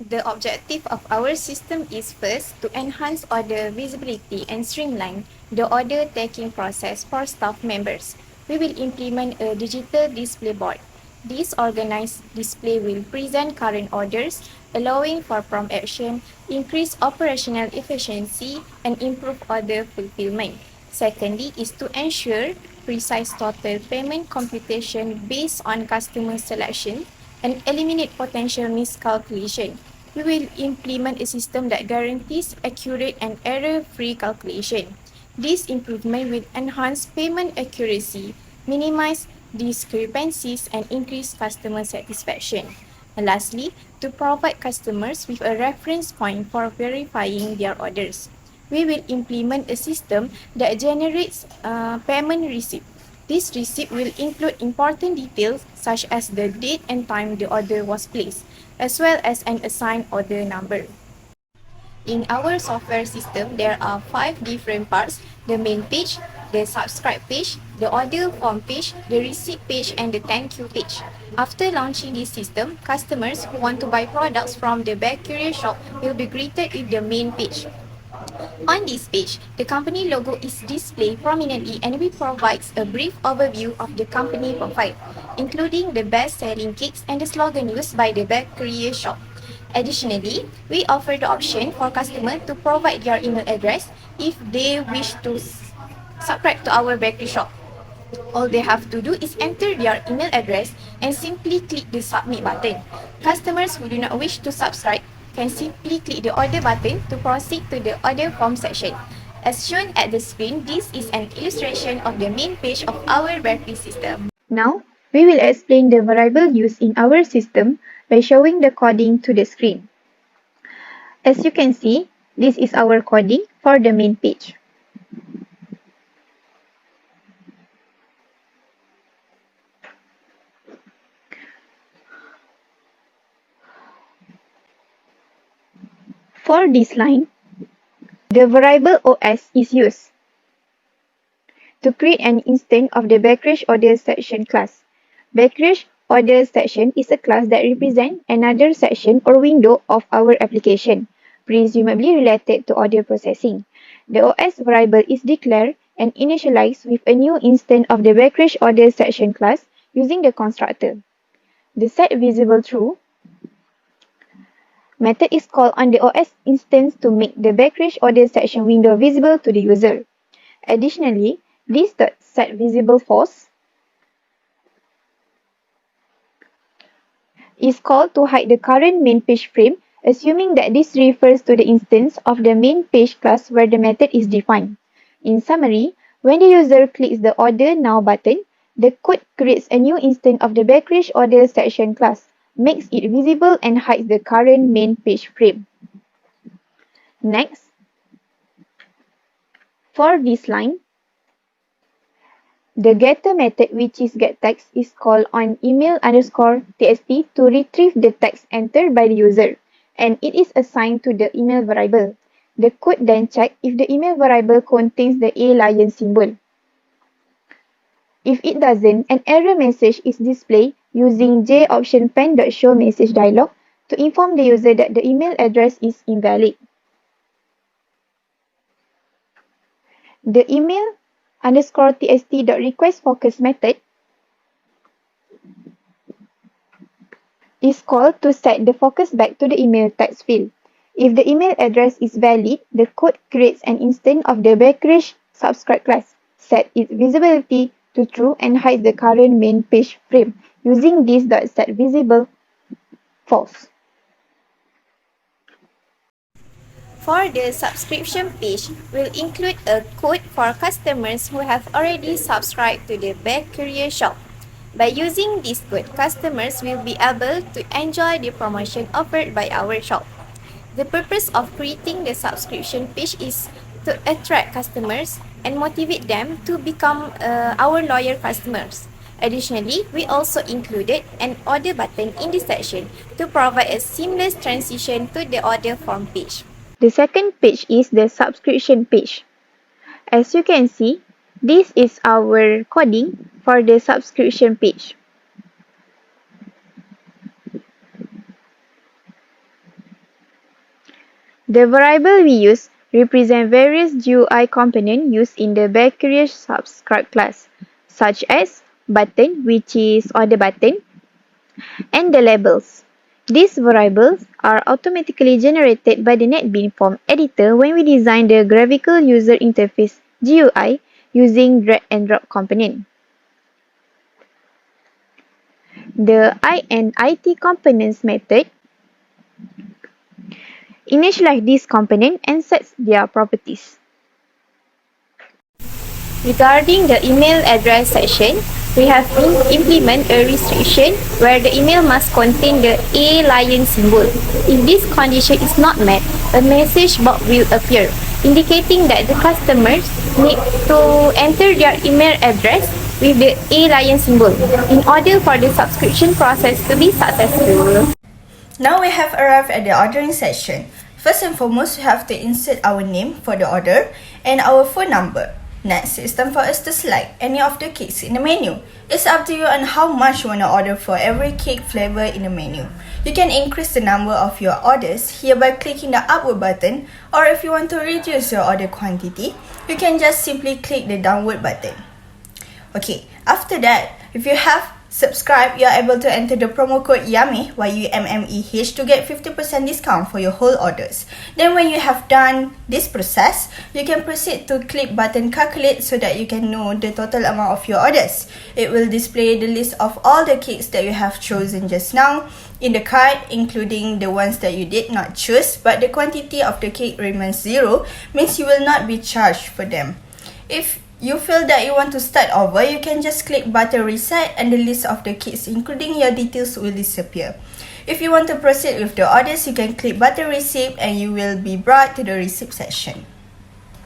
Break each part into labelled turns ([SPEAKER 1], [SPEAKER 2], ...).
[SPEAKER 1] The objective of our system is first to enhance order visibility and streamline the order taking process for staff members. We will implement a digital display board. This organized display will present current orders, allowing for prompt action, increase operational efficiency, and improve order fulfillment. Secondly is to ensure precise total payment computation based on customer selection and eliminate potential miscalculation. We will implement a system that guarantees accurate and error-free calculation. This improvement will enhance payment accuracy, minimize discrepancies, and increase customer satisfaction. And lastly, to provide customers with a reference point for verifying their orders. We will implement a system that generates payment receipt. This receipt will include important details such as the date and time the order was placed, as well as an assigned order number. In our software system, there are 5 different parts: the main page, the subscribe page, the order form page, the receipt page, and the thank you page. After launching this system, customers who want to buy products from the Bakeryish shop will be greeted with the main page. On this page, the company logo is displayed prominently and we provide a brief overview of the company profile, including the best-selling cakes and the slogan used by the bakery shop. Additionally, we offer the option for customers to provide their email address if they wish to subscribe to our bakery shop. All they have to do is enter their email address and simply click the submit button. Customers who do not wish to subscribe can simply click the order button to proceed to the order form section. As shown at the screen, this is an illustration of the main page of our bakery system. Now, we will explain the variable used in our system by showing the coding to the screen. As you can see, this is our coding for the main page. For this line, the variable OS is used to create an instance of the Bakeryish order section class. Bakeryish order section is a class that represents another section or window of our application, presumably related to order processing. The OS variable is declared and initialized with a new instance of the Bakeryish order section class using the constructor. The setVisibleTrue method is called on the OS instance to make the Bakeryish order section window visible to the user. Additionally, this setVisibleFalse is called to hide the current main page frame, assuming that this refers to the instance of the main page class where the method is defined. In summary, when the user clicks the Order Now button, the code creates a new instance of the Bakeryish order section class, makes it visible, and hides the current main page frame. Next, for this line, the getter method, which is getText, is called on email_txt to retrieve the text entered by the user, and it is assigned to the email variable. The code then checks if the email variable contains the lion symbol. If it doesn't, an error message is displayed using JOptionPen.show message dialog to inform the user that the email address is invalid. The email_txt.requestFocus method is called to set the focus back to the email text field. If the email address is valid, the code creates an instance of the Bakeryish subscribe class, set its visibility to true, and hides the current main page frame using this setVisibleFalse. For the subscription page, we'll include a code for customers who have already subscribed to the Bakeryish shop. By using this code, customers will be able to enjoy the promotion offered by our shop. The purpose of creating the subscription page is to attract customers and motivate them to become our loyal customers. Additionally, we also included an order button in this section to provide a seamless transition to the order form page. The second page is the subscription page. As you can see, this is our coding for the subscription page.
[SPEAKER 2] The variable we use represent various GUI components used in the Bakeryish subscribe class, such as button, which is order button, and the labels. These variables are automatically generated by the NetBeans form editor when we design the graphical user interface GUI using drag and drop component. The init components method initialize this component and sets their properties.
[SPEAKER 1] Regarding the email address section, we have implement a restriction where the email must contain the A lion symbol. If this condition is not met, a message box will appear, indicating that the customers need to enter their email address with the A lion symbol in order for the subscription process to be successful.
[SPEAKER 3] Now we have arrived at the ordering section. First and foremost, we have to insert our name for the order and our phone number. Next, it's time for us to select any of the cakes in the menu. It's up to you on how much you want to order for every cake flavor in the menu. You can increase the number of your orders here by clicking the upward button, or if you want to reduce your order quantity, you can just simply click the downward button. Okay, after that, if you have subscribed, you are able to enter the promo code YUMMEH, YUMMEH, to get 50% discount for your whole orders. Then when you have done this process, you can proceed to click button calculate so that you can know the total amount of your orders. It will display the list of all the cakes that you have chosen just now in the cart, including the ones that you did not choose, but the quantity of the cake remains 0, means you will not be charged for them. If you feel that you want to start over, you can just click button reset and the list of the cakes including your details will disappear. If you want to proceed with the orders, you can click button receipt and you will be brought to the receipt section.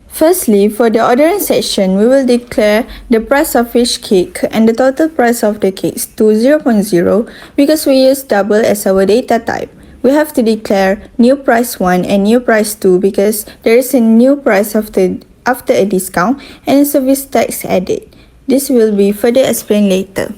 [SPEAKER 3] Firstly, for the ordering section, we will declare the price of each cake and the total price of the cakes to 0.0 because we use double as our data type. We have to declare new price 1 and new price 2 because there is a new price after a discount and a service tax added. This will be further explained later.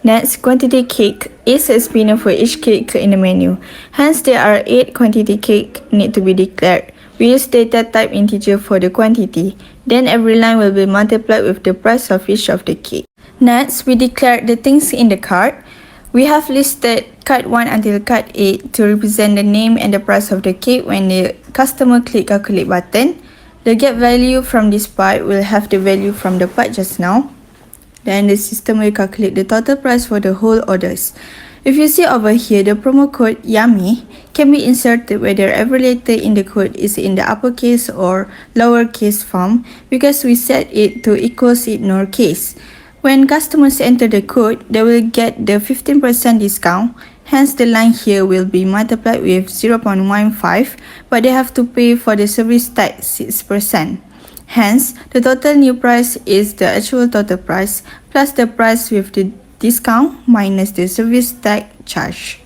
[SPEAKER 3] Next, quantity cake is a spinner for each cake in the menu. Hence, there are 8 quantity cake need to be declared. We use data type integer for the quantity. Then every line will be multiplied with the price of each of the cake. Next, we declare the things in the cart. We have listed cart 1 until cart 8 to represent the name and the price of the cake when the customer click calculate button. The get value from this part will have the value from the part just now. Then the system will calculate the total price for the whole orders. If you see over here, the promo code YUMMEH can be inserted whether every letter in the code is in the uppercase or lowercase form because we set it to equals ignore case. When customers enter the code, they will get the 15% discount. Hence, the line here will be multiplied with 0.15, but they have to pay for the service tax 6%. Hence, the total new price is the actual total price plus the price with the discount minus the service tax charge.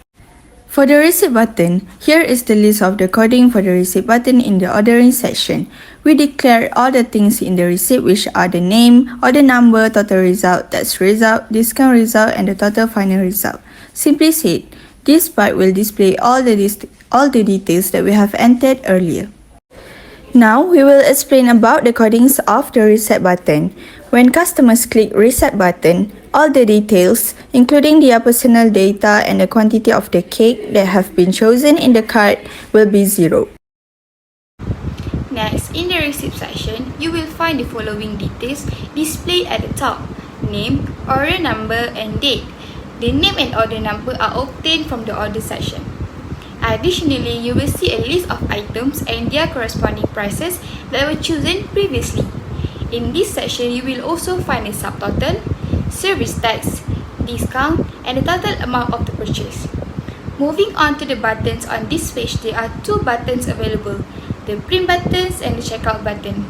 [SPEAKER 3] For the receipt button, here is the list of the coding for the receipt button in the ordering section. We declare all the things in the receipt which are the name, order number, total result, tax result, discount result, and the total final result. Simply said, this part will display all the details that we have entered earlier. Now, we will explain about the codings of the reset button. When customers click reset button, all the details, including their personal data and the quantity of the cake that have been chosen in the cart, will be 0.
[SPEAKER 4] Next, in the receipt section, you will find the following details displayed at the top: name, order number, and date. The name and order number are obtained from the order section. Additionally, you will see a list of items and their corresponding prices that were chosen previously. In this section, you will also find a subtotal, service tax, discount, and the total amount of the purchase. Moving on to the buttons on this page, there are 2 buttons available, the print buttons and the checkout button.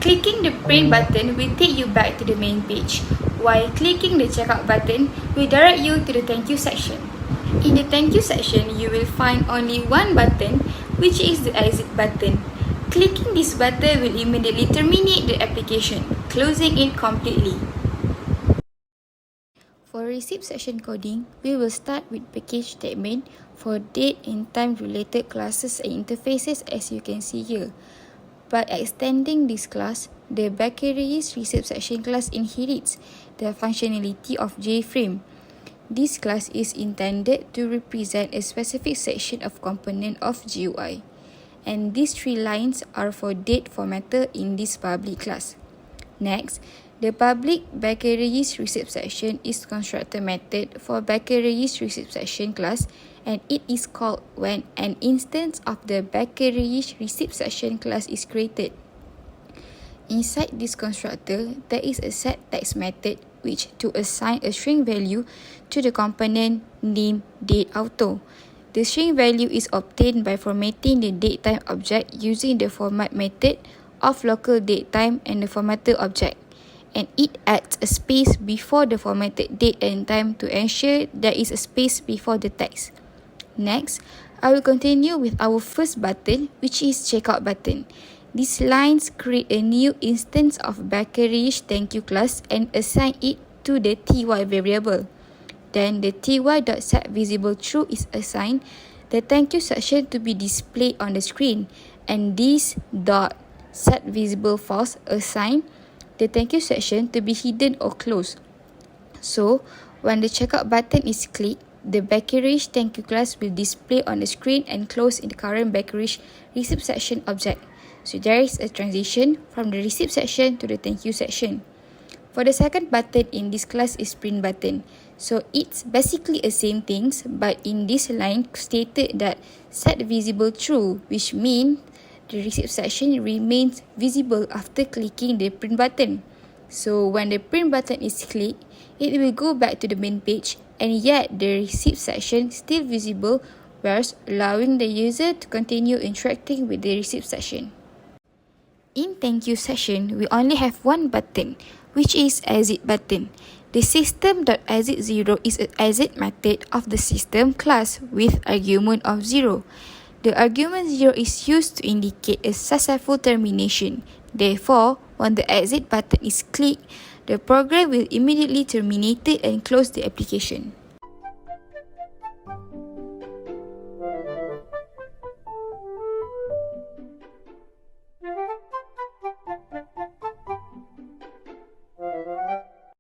[SPEAKER 4] Clicking the print button will take you back to the main page, while clicking the checkout button will direct you to the thank you section. In the thank you section, you will find only one button, which is the exit button. Clicking this button will immediately terminate the application, closing it completely. For receipt section coding, we will start with package statement for date and time related classes and interfaces as you can see here. By extending this class, the Bakeryish receipt section class inherits the functionality of JFrame. This class is intended to represent a specific section of component of GUI. And these three lines are for date formatter in this public class. Next, the public Bakeryish receipt section is constructor method for Bakeryish receipt section class, and it is called when an instance of the Bakeryish receipt section class is created. Inside this constructor, there is a set text method which to assign a string value to the component name date auto. The string value is obtained by formatting the datetime object using the format method of local datetime and the formatter object, and it adds a space before the formatted date and time to ensure there is a space before the text. Next, I will continue with our first button, which is checkout button. These lines create a new instance of Bakeryish thank you class and assign it to the ty variable. Then the ty.setVisibleTrue is assigned the thank you section to be displayed on the screen, and this .setVisibleFalse assign the thank you section to be hidden or closed. So, when the checkout button is clicked, the Bakeryish thank you class will display on the screen and close in the current Bakeryish receipt section object. So there is a transition from the receipt section to the thank you section. For the second button in this class is print button. So it's basically the same things, but in this line stated that set visible true, which means the receipt section remains visible after clicking the print button. So when the print button is clicked, it will go back to the main page, and yet the receipt section still visible, whereas allowing the user to continue interacting with the receipt section. In thank you section, we only have one button, which is exit button. The system.exit0 is an exit method of the system class with argument of 0. The argument 0 is used to indicate a successful termination. Therefore, when the exit button is clicked, the program will immediately terminate it and close the application.